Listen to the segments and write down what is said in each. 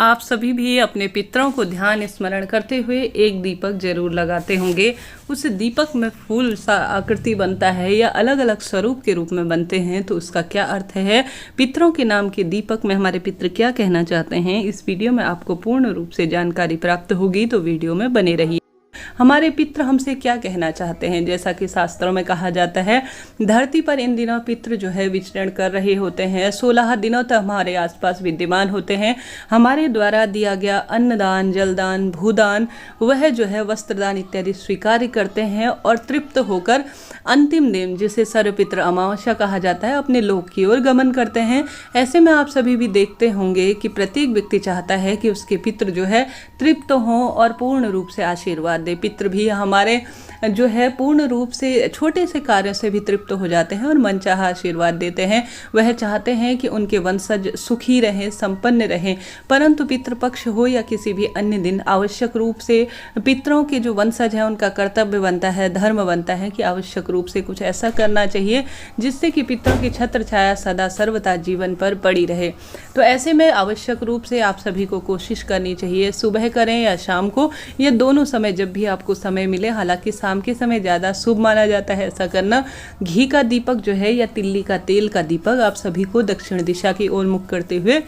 आप सभी भी अपने पितरों को ध्यान स्मरण करते हुए एक दीपक जरूर लगाते होंगे। उस दीपक में फूल सा आकृति बनता है या अलग अलग स्वरूप के रूप में बनते हैं, तो उसका क्या अर्थ है? पितरों के नाम के दीपक में हमारे पितर क्या कहना चाहते हैं, इस वीडियो में आपको पूर्ण रूप से जानकारी प्राप्त होगी, तो वीडियो में बने रहिए। हमारे पितृ हमसे क्या कहना चाहते हैं? जैसा कि शास्त्रों में कहा जाता है, धरती पर इन दिनों पितृ जो है विचरण कर रहे होते हैं। 16 दिनों तक हमारे आसपास विद्यमान होते हैं। हमारे द्वारा दिया गया अन्नदान, जलदान, भूदान, वह जो है वस्त्रदान इत्यादि स्वीकार करते हैं और तृप्त होकर अंतिम दिन, जिसे सर्वपितृ अमावस्या कहा जाता है, अपने लोक की ओर गमन करते हैं। ऐसे में आप सभी भी देखते होंगे कि प्रत्येक व्यक्ति चाहता है कि उसके पितृ जो है तृप्त हों और पूर्ण रूप से आशीर्वाद दे। पितृ भी हमारे जो है पूर्ण रूप से छोटे से कार्यों से भी तृप्त हो जाते हैं और मनचाहा आशीर्वाद देते हैं। वह चाहते हैं कि उनके वंशज सुखी रहें, संपन्न रहें। परंतु पितृपक्ष हो या किसी भी अन्य दिन, आवश्यक रूप से पितरों के जो वंशज हैं उनका कर्तव्य बनता है, धर्म बनता है कि आवश्यक रूप से कुछ ऐसा करना चाहिए जिससे कि पितरों की छत्र छाया सदा सर्वदा जीवन पर पड़ी रहे। तो ऐसे में आवश्यक रूप से आप सभी को कोशिश करनी चाहिए, सुबह करें या शाम को, ये दोनों समय जब भी आपको समय मिले। हालांकि शाम के समय ज़्यादा शुभ माना जाता है ऐसा करना। घी का दीपक जो है या तिल्ली का तेल का दीपक आप सभी को दक्षिण दिशा की ओर मुख करते हुए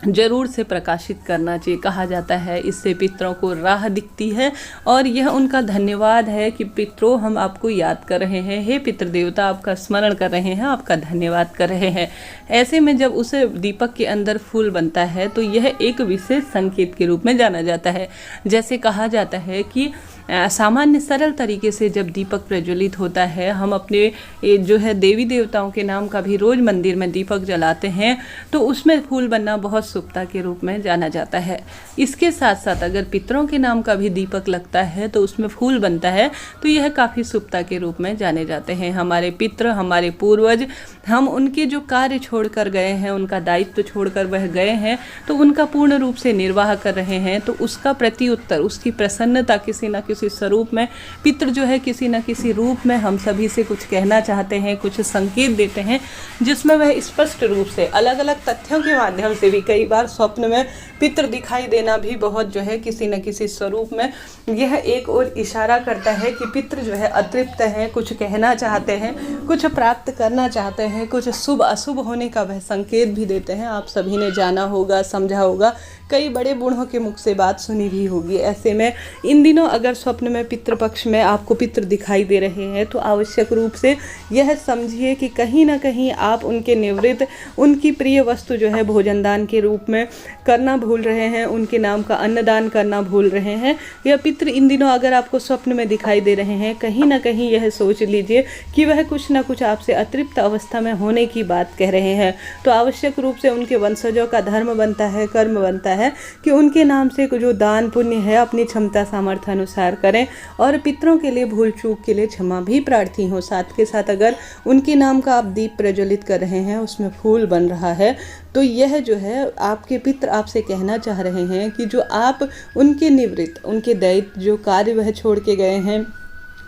जरूर से प्रकाशित करना चाहिए। कहा जाता है इससे पितरों को राह दिखती है और यह उनका धन्यवाद है कि पितरों, हम आपको याद कर रहे हैं, हे पितृ देवता, आपका स्मरण कर रहे हैं, आपका धन्यवाद कर रहे हैं। ऐसे में जब उस दीपक के अंदर फूल बनता है तो यह एक विशेष संकेत के रूप में जाना जाता है। जैसे कहा जाता है कि सामान्य सरल तरीके से जब दीपक प्रज्वलित होता है, हम अपने जो है देवी देवताओं के नाम का भी रोज मंदिर में दीपक जलाते हैं, तो उसमें फूल बनना बहुत शुभता के रूप में जाना जाता है। इसके साथ साथ अगर पितरों के नाम का भी दीपक लगता है तो उसमें फूल बनता है, तो यह काफ़ी शुभता के रूप में जाने जाते हैं। हमारे पितृ, हमारे पूर्वज, हम उनके जो कार्य छोड़कर गए हैं, उनका दायित्व छोड़कर वह गए हैं, तो उनका पूर्ण रूप से निर्वाह कर रहे हैं, तो उसका प्रत्युत्तर, उसकी प्रसन्नता किसी न किसी स्वरूप में पितृ जो है किसी न किसी रूप में हम सभी से कुछ कहना चाहते हैं, कुछ संकेत देते हैं, जिसमें वह स्पष्ट रूप से अलग अलग तथ्यों के माध्यम से भी, कई बार स्वप्न में पितृ दिखाई देना भी बहुत जो है किसी न किसी स्वरूप में यह एक और इशारा करता है कि पितृ जो है अतृप्त हैं, कुछ कहना चाहते हैं, कुछ प्राप्त करना चाहते हैं, कुछ शुभ अशुभ होने का वह संकेत भी देते हैं। आप सभी ने जाना होगा, समझा होगा, कई बड़े बूढ़ों के मुख से बात सुनी भी होगी। ऐसे में इन दिनों अगर स्वप्न में पितृपक्ष में आपको पितृ दिखाई दे रहे हैं तो आवश्यक रूप से यह समझिए कि कहीं ना कहीं आप उनके निवृत्त, उनकी प्रिय वस्तु जो है भोजनदान के रूप में करना भूल रहे हैं, उनके नाम का अन्नदान करना भूल रहे हैं। यह पितृ इन दिनों अगर आपको स्वप्न में दिखाई दे रहे हैं, कहीं ना कहीं यह सोच लीजिए कि वह कुछ ना कुछ आपसे अतृप्त अवस्था में होने की बात कह रहे हैं। तो आवश्यक रूप से उनके वंशजों का धर्म बनता है, कर्म बनता है कि उनके नाम से जो दान पुण्य है अपनी क्षमता सामर्थ्य अनुसार करें और पितरों के लिए भूल चूक के लिए क्षमा भी प्रार्थी हो। साथ के साथ अगर उनके नाम का आप दीप प्रज्वलित कर रहे हैं, उसमें फूल बन रहा है, तो यह जो है आपके पितृ आपसे कहना चाह रहे हैं कि जो आप उनके निवृत्त, उनके दायित्व, जो कार्य वह छोड़ के गए हैं,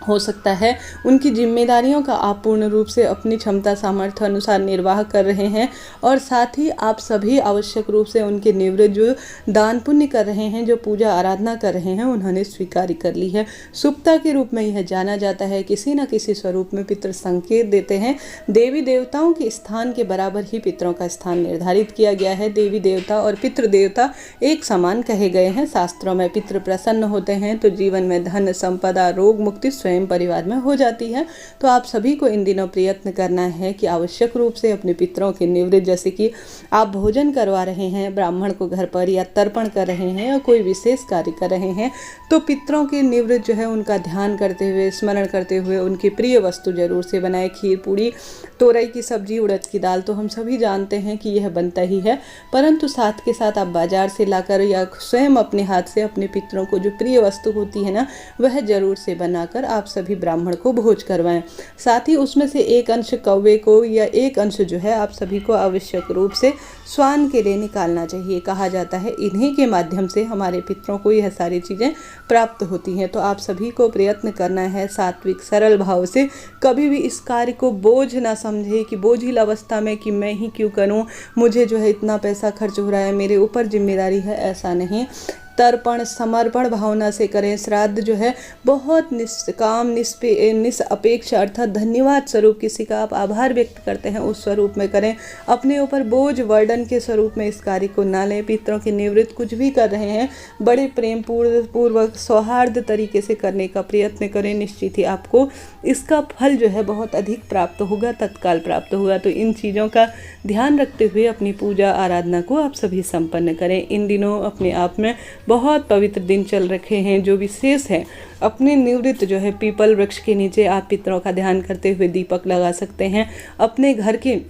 हो सकता है उनकी जिम्मेदारियों का आप पूर्ण रूप से अपनी क्षमता सामर्थ्य अनुसार निर्वाह कर रहे हैं और साथ ही आप सभी आवश्यक रूप से उनके निवृत्त जो दान पुण्य कर रहे हैं, जो पूजा आराधना कर रहे हैं, उन्होंने स्वीकार कर ली है। शुभता के रूप में यह जाना जाता है। किसी न किसी स्वरूप में पितृ संकेत देते हैं। देवी देवताओं के स्थान के बराबर ही पितरों का स्थान निर्धारित किया गया है। देवी देवता और पितृ देवता एक समान कहे गए हैं। शास्त्रों में पितृ प्रसन्न होते हैं तो जीवन में धन, संपदा, रोग मुक्ति स्वयं परिवार में हो जाती है। तो आप सभी को इन दिनों प्रयत्न करना है कि आवश्यक रूप से अपने पितरों के निवृत्त, जैसे कि आप भोजन करवा रहे हैं ब्राह्मण को घर पर, या तर्पण कर रहे हैं, या कोई विशेष कार्य कर रहे हैं, तो पितरों के निवृत्त जो है उनका ध्यान करते हुए, स्मरण करते हुए उनकी प्रिय वस्तु जरूर से बनाए। खीर, पूड़ी, तोरई की सब्जी, उड़द की दाल तो हम सभी जानते हैं कि यह बनता ही है, परंतु साथ के साथ आप बाजार से लाकर या स्वयं अपने हाथ से अपने पितरों को जो प्रिय वस्तु होती है ना, वह जरूर से बनाकर आप आप सभी ब्राह्मण को भोज करवाएं। साथ ही उसमें से एक अंश कौवे को या एक अंश जो है आप सभी को आवश्यक रूप से स्वान के लिए निकालना चाहिए। कहा जाता है इन्हीं के माध्यम से हमारे पितरों को यह सारी चीज़ें प्राप्त होती हैं। तो आप सभी को प्रयत्न करना है सात्विक सरल भाव से, कभी भी इस कार्य को बोझ ना समझे कि बोझिल अवस्था में कि मैं ही क्यों करूं, मुझे जो है इतना पैसा खर्च हो रहा है, मेरे ऊपर जिम्मेदारी है, ऐसा नहीं। तर्पण समर्पण भावना से करें। श्राद्ध जो है बहुत निष्काम निष्अपेक्ष अर्थात धन्यवाद स्वरूप, किसी का आप आभार व्यक्त करते हैं उस स्वरूप में करें। अपने ऊपर बोझ वर्डन के स्वरूप में इस कार्य को ना लें। पितरों की निवृत्त कुछ भी कर रहे हैं बड़े प्रेम पूर्वक सौहार्द तरीके से करने का प्रयत्न करें। निश्चित ही आपको इसका फल जो है बहुत अधिक प्राप्त होगा, तत्काल प्राप्त होगा। तो इन चीज़ों का ध्यान रखते हुए अपनी पूजा आराधना को आप सभी संपन्न करें। इन दिनों अपने आप में बहुत पवित्र दिन चल रखे हैं। जो विशेष है अपने निवृत्त जो है पीपल वृक्ष के नीचे आप पितरों का ध्यान करते हुए दीपक लगा सकते हैं। अपने घर के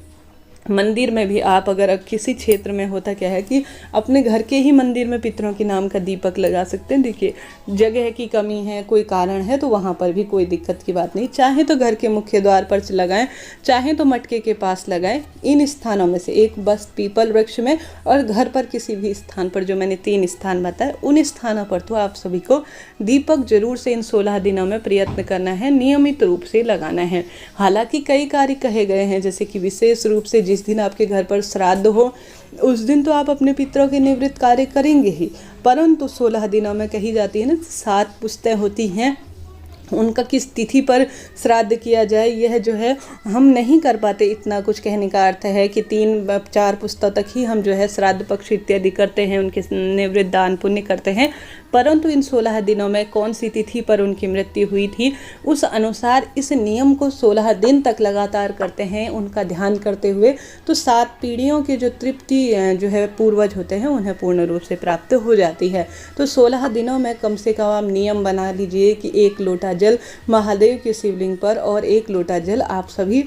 मंदिर में भी आप अगर किसी क्षेत्र में होता क्या है कि अपने घर के ही मंदिर में पितरों के नाम का दीपक लगा सकते हैं। देखिए जगह की कमी है, कोई कारण है तो वहाँ पर भी कोई दिक्कत की बात नहीं। चाहे तो घर के मुख्य द्वार पर लगाएं, चाहे तो मटके के पास लगाएं। इन स्थानों में से एक बस पीपल वृक्ष में और घर पर किसी भी स्थान पर, जो मैंने 3 स्थान बताए, उन स्थानों पर तो आप सभी को दीपक जरूर से इन 16 दिनों में प्रयत्न करना है, नियमित रूप से लगाना है। हालांकि कई कार्य कहे गए हैं, जैसे कि विशेष रूप से जिस दिन आपके घर पर श्राद्ध हो उस दिन तो आप अपने पितरों के निवृत्त कार्य करेंगे ही, परंतु 16 दिनों में कही जाती है ना 7 पुस्तैं होती हैं, उनका किस तिथि पर श्राद्ध किया जाए यह जो है हम नहीं कर पाते। इतना कुछ कहने का अर्थ है कि 3-4 पुस्तक तक ही हम जो है श्राद्ध पक्ष इत्यादि करते हैं, उनके निवृत्त दान पुण्य करते हैं। परंतु इन 16 दिनों में कौन सी तिथि पर उनकी मृत्यु हुई थी उस अनुसार इस नियम को 16 दिन तक लगातार करते हैं, उनका ध्यान करते हुए। तो 7 पीढ़ियों के जो तृप्ति जो है पूर्वज होते हैं उन्हें पूर्ण रूप से प्राप्त हो जाती है। तो 16 दिनों में कम से कम आप नियम बना लीजिए कि 1 लोटा जल महादेव के शिवलिंग पर और 1 लोटा जल आप सभी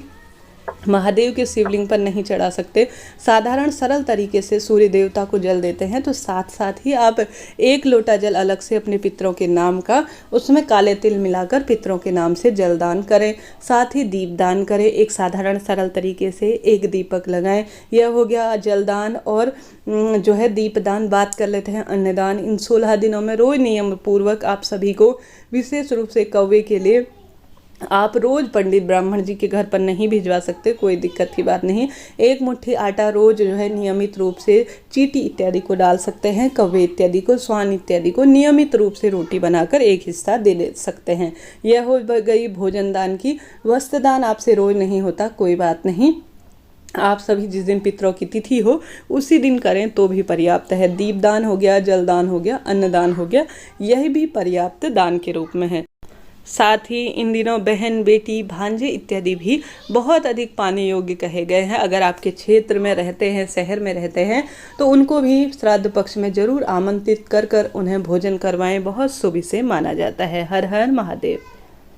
महादेव के शिवलिंग पर नहीं चढ़ा सकते। साधारण सरल तरीके से सूर्य देवता को जल देते हैं। तो साथ साथ ही आप 1 लोटा जल अलग से अपने पितरों के नाम का, उसमें काले तिल मिलाकर पितरों के नाम से जलदान करें। साथ ही दीपदान करें। एक साधारण सरल तरीके से 1 दीपक लगाएं। यह हो गया जलदान। और जो है दीपदान, बात कर लेते हैं अन्नदान। इन 16 दिनों में रोज नियम पूर्वक आप सभी को, विशेष रूप से कौवे के लिए, आप रोज़ पंडित ब्राह्मण जी के घर पर नहीं भिजवा सकते, कोई दिक्कत की बात नहीं। 1 मुट्ठी आटा रोज जो है नियमित रूप से चीटी इत्यादि को डाल सकते हैं, कौवे इत्यादि को, स्वान इत्यादि को नियमित रूप से रोटी बनाकर 1 हिस्सा दे सकते हैं। यह हो गई भोजन दान की। वस्त्र दान आपसे रोज नहीं होता, कोई बात नहीं, आप सभी जिस दिन पितरों की तिथि हो उसी दिन करें तो भी पर्याप्त है। दीपदान हो गया, जलदान हो गया, अन्नदान हो गया, यह भी पर्याप्त दान के रूप में है। साथ ही इन दिनों बहन, बेटी, भांजे इत्यादि भी बहुत अधिक पाने योग्य कहे गए हैं। अगर आपके क्षेत्र में रहते हैं, शहर में रहते हैं, तो उनको भी श्राद्ध पक्ष में जरूर आमंत्रित कर उन्हें भोजन करवाएं। बहुत शुभ इसे माना जाता है। हर हर महादेव।